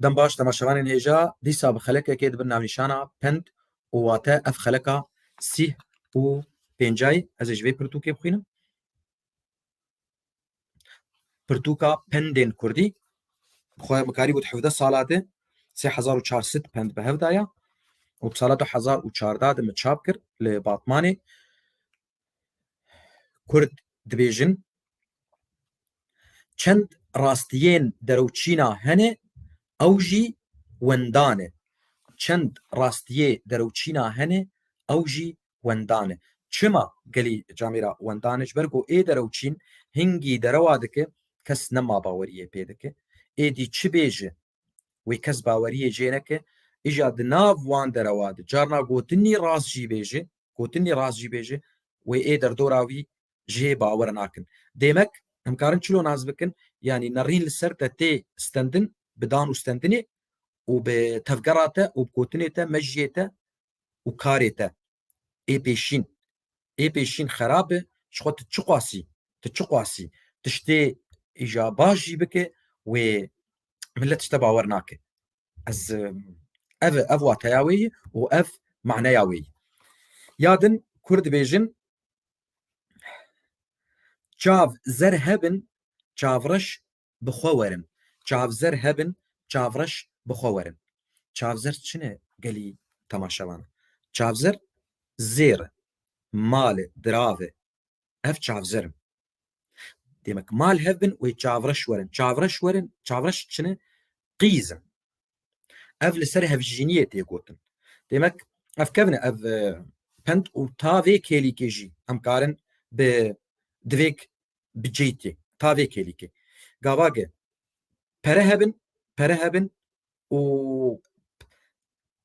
دم باش تماشاوان هێژا دیسا بە خەلەکێکێ دبن ناونیشانە پند واتە ئەف خەلەکە سیح و پێنجای ئەزێ ژێ پرتوکێ بخوێنم پرتوکا پندên Kurdî xwe mikarî bû 17 salatê 3400 pend bi hev daya û bi sala 2014 min çap kir li Batmanê. Kurd dibêjin çend rastiyên derewçîna hene ew jî wendan e. Çend rastiyê derewçîna hene ew jî wendan e. Çima gelî camêra wendan e ji ber ku ê derewçîn hingî derewa dike kes nema baweriyê pê dike. Êdî çi bêje wê kes baweriyê jê neke îja di nav wan derewa de carna gotinî rast jî bêje gotinî rast jî bêje wê ê derdora wî jê bawer nakin. Demek em karin çilo naz bikin yanî nerîn li ser te tê stendin bi dan û stendinê û bi tevgera te û bi gotinê te mejiyê te û karê te ê pêşîn ê pêşîn xerab e ji xwe tu çi qasî tu çi qasî tiştê îja baş jî bike wê millet tişte bawer nake. Ez ev wateya wê ye û ev maneya wê ye. Ya din Kurd dibêjin çav zer hebin çavreş bi xwe werin. Çav zer hebin çavreş bi xwe werin. Çavzer çi ne gelî temaşevan? Çavzer zêr e, mal e, dirav e. Ev çavzer in. Demek mal hev bin wê çavreş werin. Çavreş werin, çavreş çi ne? Qîz in. Ev li ser hevjîniyê tê gotin. Demek ev kevne ev pend û ta vê kêlîkê jî em karin bi divêk bicêtê ta vê kêlîkê. Gavage pere hebin û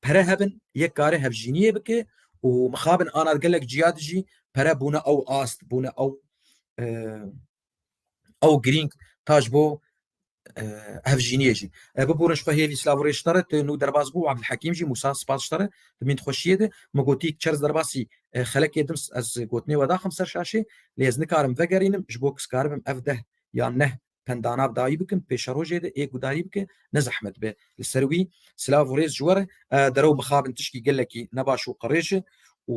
pere hebin yek kare hevjîniyê bike û mixabin ana gelek ciya dijî pere bûne ew ast bûne ew girîng ta ji bo hevjîniyê jî. Bibûrin ji xwe hêvî Slavûrê ji te re tu nû derbas bû Abdulhekîm jî Musa spas ji te re di mîndxweşiyê de min gotî çerz derbasî xelekê dim ez gotinê we daxim ser şaşê lê ez nikarim vegerînim ji bo ku ez karibim ev deh yan neh pendanav dayî bikim pêşa rojê de ê gudarî bike ne zehmet be li ser wî Slavûrêz ji we re derew mixabin tişkî gelekî nebaş û qirêj e û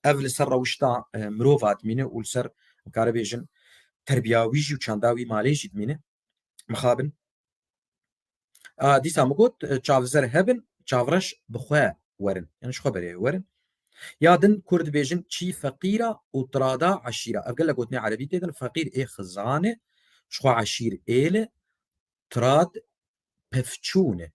ev li ser rewişta mirov dimîne û li ser karibêjin terbiya wî jî û çanda wî malê jî dimîne mixabin dîsa min got çavzer hebin çavreş bi xwe werin yani ji xwe berê werin. Ya din Kurd dibêjin çî feqîra û tirada eşîra. Ev gelek gotinê erebî tê din feqîr ê xizan e ji xwe eşîr êl e tirad pevçûn e.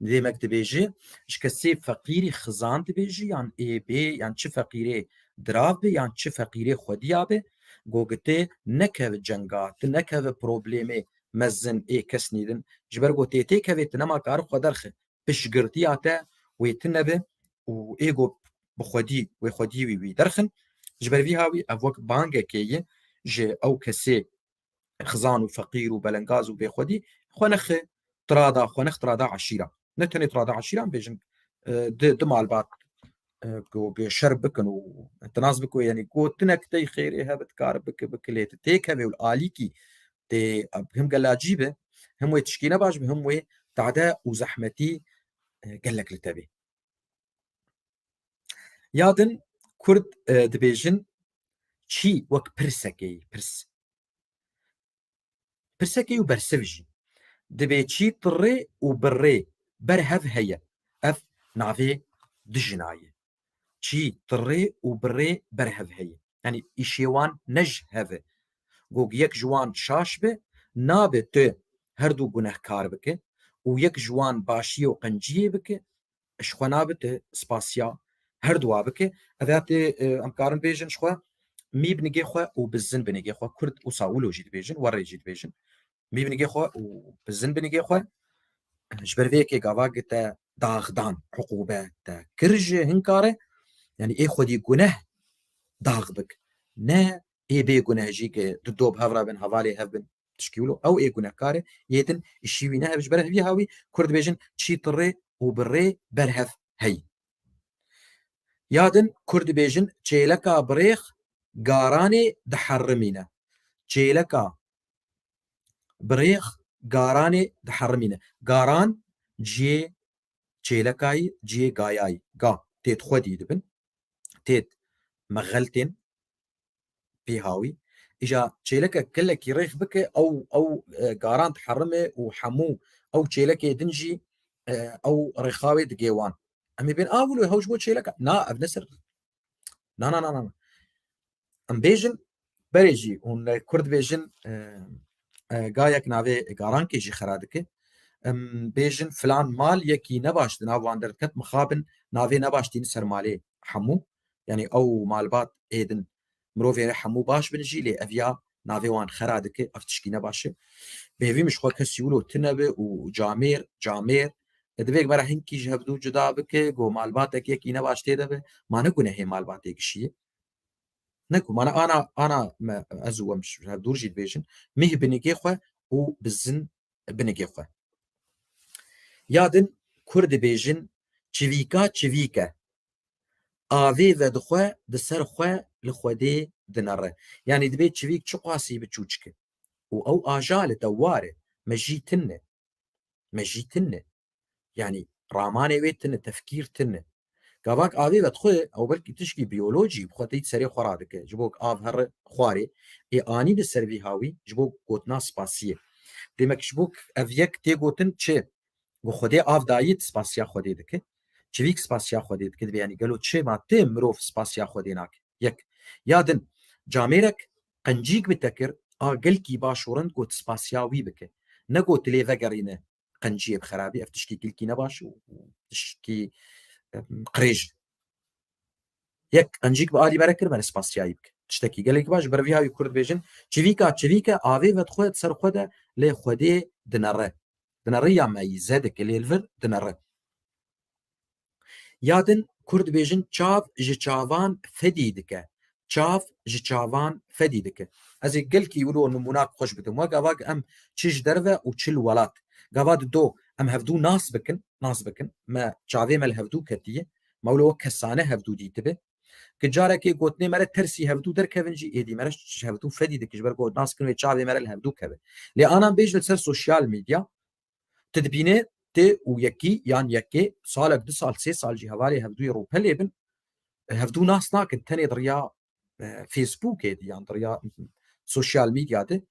Demek dibêje ji kesê feqîrî xizan dibêjî yan ê bê yan çi feqîrê dirav be yan çi feqîrê xwediya be gogitê nekeve cenga tu nekeve problemê mezin ê kesnî din ji ber got tê têkevê tu nema karî xwe derxe piştgirtiya te wê tu nebe û ê got bi xwedî wê xwedî wî wî derxin ji ber vî hawî ev wek bangekê ye ji ew kesê xizan û feqîr û belengaz û bêxwedî xwe nexe tirada xwe nex tirada eşîra ne tenê tirada eşîran bêjin di malbat şer bikin û tinaz bike yanî gotinek tey xêrê hebe dikare bike lê tu têkevê û alîkî tê him gela cî be him wê tişkî ne baş be him wê tade û zehmetî gelek li te bê. Ya din Kurd dibêjin çî wek pirsekê pirs pirsekê û bersiv jî dibê çî tirê û birrê berhev heye ev navê dijinaye çî tirê û birrê berhev heye yanî îşê wan ne ji hev e gog yek ji wan şaş be nabe tu herdû gunehkar bike û yek ji wan başiyê û qenciyê bike ji xwe nabe tu spasiya herdûwa bike ev tê em karin bêjin ji xwe mî binigê xwe û bizin binigê xwe Kurd û Sawûlo jî dibêjin werê jî dibêjin mî binigê xwe û bizin binigê xwe ji ber vê yekê gavagê te daxdan hiqûbe te kir ji hinkare yanî ê xwedî guneh dax bik ne ê bê guneh jî ke di dob hev rabin hevalê hev bin tişkî wilo ew ê gunehkar e yê din îşî wî nehev ji ber hevî hawî Kurd dibêjin çî tirê û birrê berhev hey. Ya din Kurd dibêjin çêleka birêx garanê diherrimîne çêleka birêx قاراني دحرمينه قاران جي تشيلكاي جي قاياي قا تيت خودي دبن تيت مغلتين بيهاوي إجا تشيلكا كلك يريخ بك أو قاران تحرمه وحمو أو تشيلكا دنجي أو رخاوي دقيوان أمي بين آولو هوش بو تشيلكا نا أبنسر نا أم بيجن بريجي هون كرد بيجن قايك نافي قاران كيجي خرادك بيجن فلان مال يكي نباش ناف واندركت مخابن نافي نباش تين سر مالي حمو يعني او مالبات ايدن مروفي حمو باش بنجي لي افيا نافي وان خرادك افتشكي نباش بيفي مش خو كسيولو تنبه وجامير دبيك برا هنكي جهبدو جدا بك جو مالباتك يكي نباش تيدبه ما نكون هي مالباتك شيء نكو ما انا ما ازو مش دور جيت بيجن ميه بنيكي خو وبالزن بنيكي خو یادن کورد بیژن چویکا آوی و دخوا دسر خوا لخوده دنره يعني دبي چویک چو قاسی بچوچکه و او آجال دواره مجي تنه يعني رامانه ويت تنه تفكير تنه قاباك آوي بدخل او بلكي تشكي بيولوجي بخوتي سري خورادك جبوك آف هر خواري اي اني دسر هاوي جبوك قوتنا سباسيه ديمك جبوك افيك تيغوتن تشي خودی آف دایت سپاسیا خودی دکه چویک سپاسیا خودی دکه بیانی گلو چه ما تیم مروف سپاسیا خودی ناک یک یادن جامرک قنجیک بتکر آگل کی باشورند گوت سپاسیا وی بکه نگوت لی وگرینه قنجی بخرابی افتشکی کل کی نباش و تشکی قریج یک قنجیک با آلی برکر من سپاسیایی بکه تشتکی گلک باش بروی هاوی کرد بیجن چویکا آوی ود خود سر خود لی خودی دنره دنريا ميزه دك الفر دنره یادن کورد بیژن چاو جی چاوان فدی دکه چاو جی چاوان فدی دکه از گل کی ولو نموناک خوش بتم و گواگ ام چیج درو و چل ولات گواد دو ام هفدو ناس بکن ما چاوی مل هفدو کتیه مولو کسانه هفدو دیتبه كجارة كي قوتني مرة ترسي هبدو در كفنجي إيدي مرة هبدو فدي دكش بركو ناس كنوا يتشابه مرة الهبدو كفه لأنا بيج لسر سوشيال ميديا تدبينه تي ويكي يعني يكي صالك دو سال سي سال جي هوالي هفدو يرو بليبن هفدو ناس ناكن تاني دريا فيسبوك هيدي يعني دريا سوشيال ميديا دي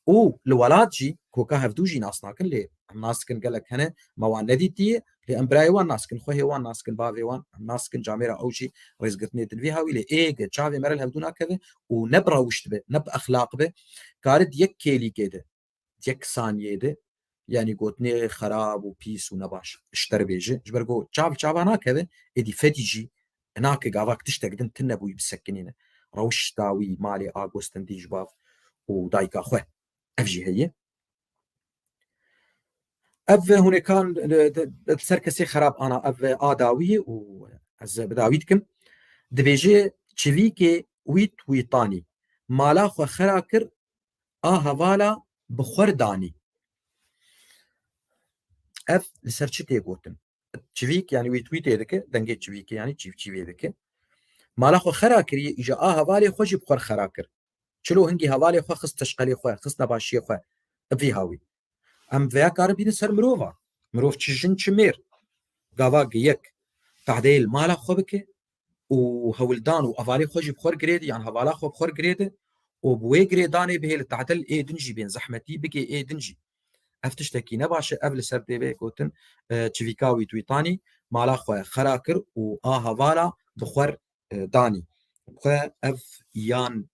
او الولاد جي كوكا هفدو جي ناس ناكن لي ناس كن قال لك هنا موان ندي تي لامبراي وان ناس كن خوي وان ناس كن بافي وان ناس كن جاميرا او شي رزقتني تنفيها ويلي ايه تشافي مرل هفدو ناكذا ونبرا وشتبه نب اخلاق به كارد يك كيلي كده يك ثانيه ده يعني قوتني خراب وبيس ونباش اشتر بيجي جبرقو تشاف انا كذا ادي فتيجي هناك قاواك تشتقدن تنبوي بسكنينه روش داوي مالي اغوستن دي جباف ودايكا خو افجي هي اف هنا كان السركسي خراب انا اف اداوي و از بداويتكم دبيجي تشيفيكي ويطاني مالا خو خراكر هوالا بخورداني اف لسرچتي قوتن تشيفيك يعني ويت هذاك دنجي تشيفيك يعني تشيفي هذاك مالخو خراكري اجا هوالي خوش بخور خراكر شلو هنجي هوالي خو خص تشقلي خو خص نباشي خو في هاوي ام فيا كاربين سر مروف تشجن تشمير قاواق يك تعديل مالخو بك وهولدان وافالي خوش بخور جريد يعني هوالا خو بخور جريد وبوي جريداني به التعدل اي دنجي بين زحمتي بكي اي دنجي افتشتكي نباشه قبل سر ديبي كوتن تشيفيكاوي تويتاني مالا خو خراكر و هوالا بخور داني خو اف يان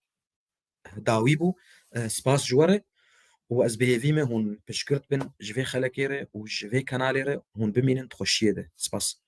داوي بو سباس جوره و از بهيفيمه هون بشكرت بن جفي خلكيره و جفي كناليره هون بمينن تخشيه ده سباس